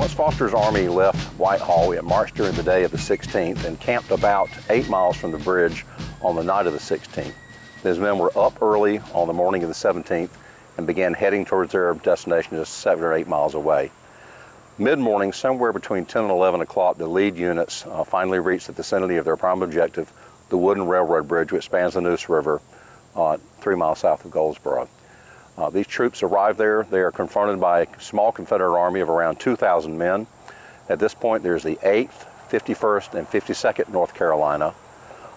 Once Foster's army left Whitehall, it marched during the day of the 16th and camped about 8 miles from the bridge on the night of the 16th. His men were up early on the morning of the 17th and began heading towards their destination just 7 or 8 miles away. Mid-morning, somewhere between 10 and 11 o'clock, the lead units finally reached the vicinity of their prime objective, the wooden railroad bridge which spans the Neuse River 3 miles south of Goldsborough. These troops arrived there. They are confronted by a small Confederate army of around 2,000 men. At this point, there's the 8th, 51st, and 52nd North Carolina,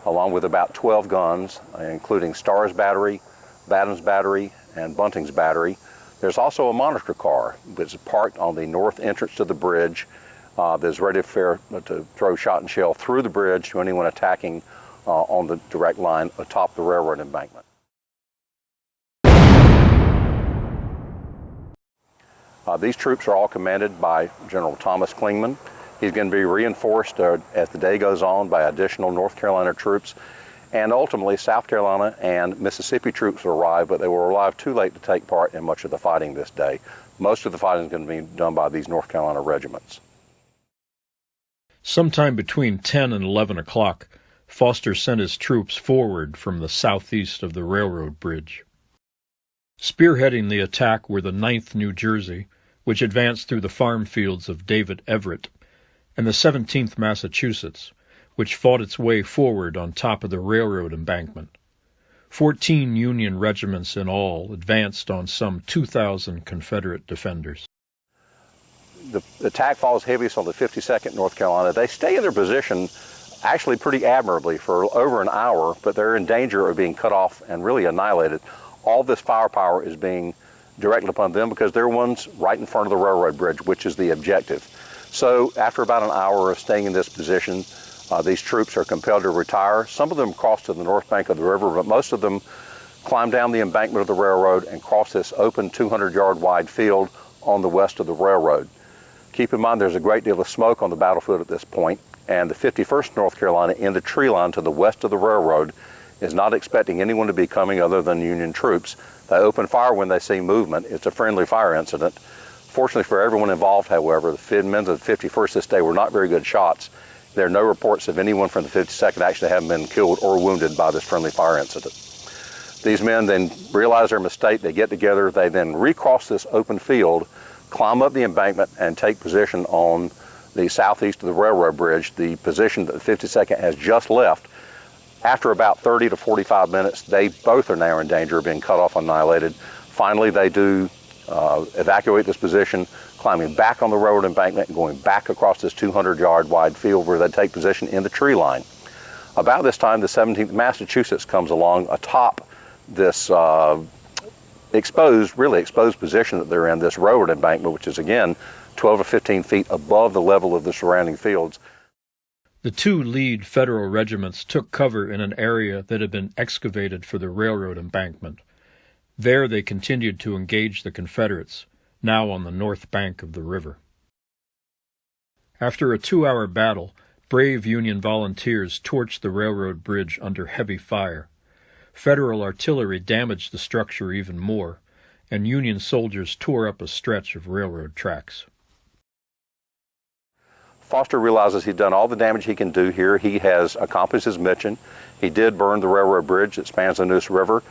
along with about 12 guns, including Starr's Battery, Gatton's Battery, and Bunting's Battery. There's also a monitor car that's parked on the north entrance to the bridge that's ready to throw shot and shell through the bridge to anyone attacking on the direct line atop the railroad embankment. These troops are all commanded by General Thomas Clingman. He's going to be reinforced as the day goes on by additional North Carolina troops, and ultimately South Carolina and Mississippi troops will arrive, but they will arrive too late to take part in much of the fighting this day. Most of the fighting is going to be done by these North Carolina regiments. Sometime between 10 and 11 o'clock, Foster sent his troops forward from the southeast of the railroad bridge. Spearheading the attack were the 9th New Jersey, which advanced through the farm fields of David Everett, and the 17th Massachusetts, which fought its way forward on top of the railroad embankment. 14 Union regiments in all advanced on some 2,000 Confederate defenders. The attack falls heaviest on the 52nd North Carolina. They stay in their position actually pretty admirably for over an hour, but they're in danger of being cut off and really annihilated. All this firepower is being directed upon them because they're ones right in front of the railroad bridge, which is the objective. So after about an hour of staying in this position, these troops are compelled to retire. Some of them cross to the north bank of the river, but most of them climb down the embankment of the railroad and cross this open 200-yard wide field on the west of the railroad. Keep in mind there's a great deal of smoke on the battlefield at this point, and the 51st North Carolina in the tree line to the west of the railroad is not expecting anyone to be coming other than Union troops. They open fire when they see movement. It's a friendly fire incident. Fortunately for everyone involved, however, the men of the 51st this day were not very good shots. There are no reports of anyone from the 52nd actually having been killed or wounded by this friendly fire incident. These men then realize their mistake. They get together. They then recross this open field, climb up the embankment, and take position on the southeast of the railroad bridge, the position that the 52nd has just left. After about 30 to 45 minutes, they both are now in danger of being cut off, annihilated. Finally, they do evacuate this position, climbing back on the railroad embankment and going back across this 200-yard wide field where they take position in the tree line. About this time, the 17th Massachusetts comes along atop this really exposed position that they're in, this railroad embankment, which is again 12 or 15 feet above the level of the surrounding fields. The 2 lead Federal regiments took cover in an area that had been excavated for the railroad embankment. There they continued to engage the Confederates, now on the north bank of the river. After a 2-hour battle, brave Union volunteers torched the railroad bridge under heavy fire. Federal artillery damaged the structure even more, and Union soldiers tore up a stretch of railroad tracks. Foster realizes he's done all the damage he can do here. He has accomplished his mission. He did burn the railroad bridge that spans the Neuse River,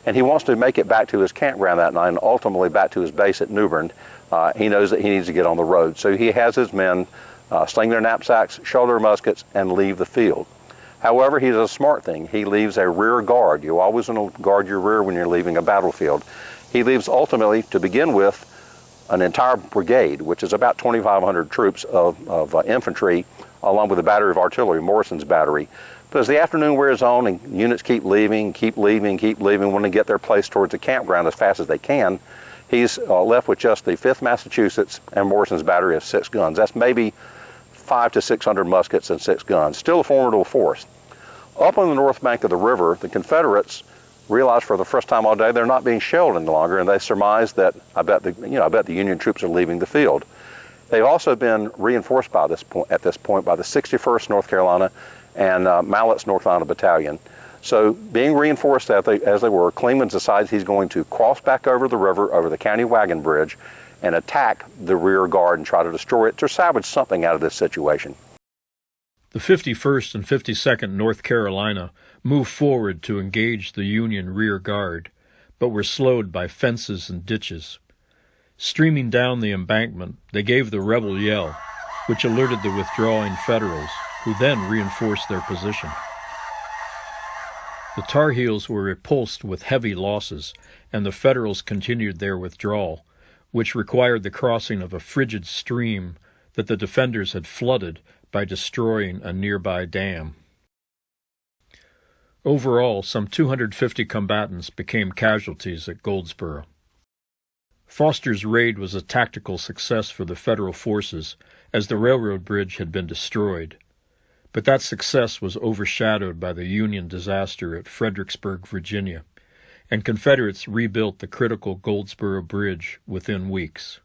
and he wants to make it back to his campground that night and ultimately back to his base at New Bern. He knows that he needs to get on the road. So he has his men sling their knapsacks, shoulder their muskets, and leave the field. However, he does a smart thing. He leaves a rear guard. You always want to guard your rear when you're leaving a battlefield. He leaves ultimately, to begin with, an entire brigade, which is about 2,500 troops of infantry, along with a battery of artillery, Morrison's battery. But as the afternoon wears on and units keep leaving, want to get their place towards the campground as fast as they can, he's left with just the 5th Massachusetts and Morrison's battery of 6 guns. That's maybe 500 to 600 muskets and 6 guns. Still a formidable force. Up on the north bank of the river, the Confederates realize for the first time all day they're not being shelled any longer, and they surmise that I bet the Union troops are leaving the field. They've also been reinforced at this point by the 61st North Carolina and Mallett's North Carolina Battalion. So being reinforced as they were, Clingman decides he's going to cross back over the river, over the county wagon bridge, and attack the rear guard and try to destroy it to salvage something out of this situation. The 51st and 52nd North Carolina moved forward to engage the Union rear guard, but were slowed by fences and ditches. Streaming down the embankment, they gave the rebel yell, which alerted the withdrawing Federals, who then reinforced their position. The Tar Heels were repulsed with heavy losses, and the Federals continued their withdrawal, which required the crossing of a frigid stream that the defenders had flooded by destroying a nearby dam. Overall, some 250 combatants became casualties at Goldsborough. Foster's raid was a tactical success for the Federal forces, as the railroad bridge had been destroyed. But that success was overshadowed by the Union disaster at Fredericksburg, Virginia, and Confederates rebuilt the critical Goldsborough Bridge within weeks.